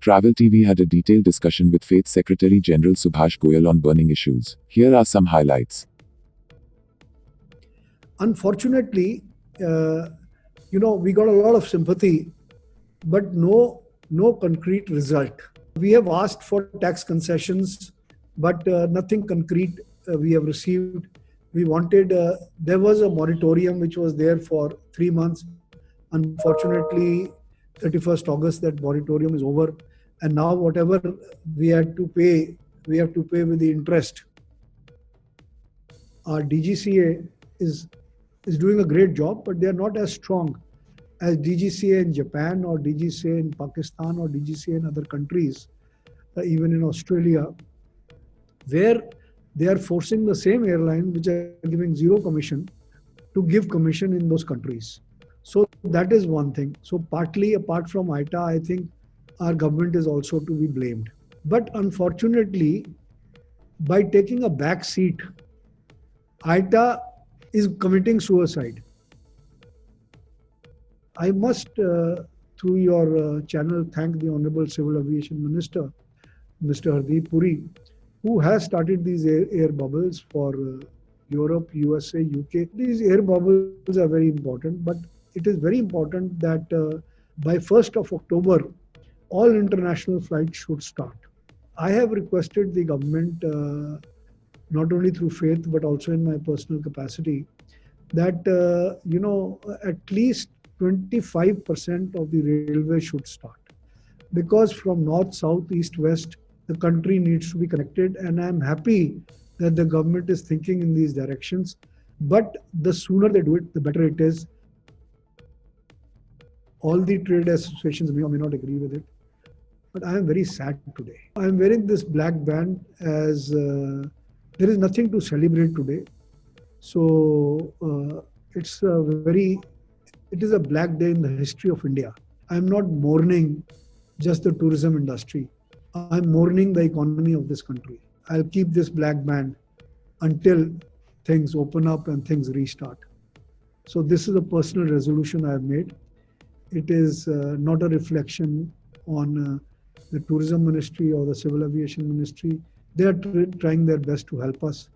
Travel TV had a detailed discussion with Faith Secretary General Subhash Goyal on burning issues. Here are some highlights. Unfortunately, we got a lot of sympathy, but no concrete result. We have asked for tax concessions, but nothing concrete we have received. We wanted, there was a moratorium which was there for 3 months. Unfortunately, 31st August, that moratorium is over. And now whatever we had to pay, we have to pay with the interest. Our DGCA is doing a great job, but they are not as strong as DGCA in Japan or DGCA in Pakistan or DGCA in other countries, even in Australia, where they are forcing the same airline which are giving zero commission to give commission in those countries. So that is one thing. So partly apart from ITA, I think our government is also to be blamed. But unfortunately, by taking a back seat, ITA is committing suicide. I must, through your channel, thank the Honorable Civil Aviation Minister, Mr. Hardeep Puri, who has started these air bubbles for Europe, USA, UK. These air bubbles are very important, but it is very important that by 1st of October, all international flights should start. I have requested the government, not only through faith, but also in my personal capacity, that, at least 25% of the railway should start. Because from north, south, east, west, the country needs to be connected. And I'm happy that the government is thinking in these directions. But the sooner they do it, the better it is. All the trade associations may or may not agree with it. But I am very sad today. I am wearing this black band as there is nothing to celebrate today. So it is a black day in the history of India. I am not mourning just the tourism industry. I am mourning the economy of this country. I'll keep this black band until things open up and things restart. So this is a personal resolution I have made. It is not a reflection on the tourism ministry or the civil aviation ministry. They are trying their best to help us.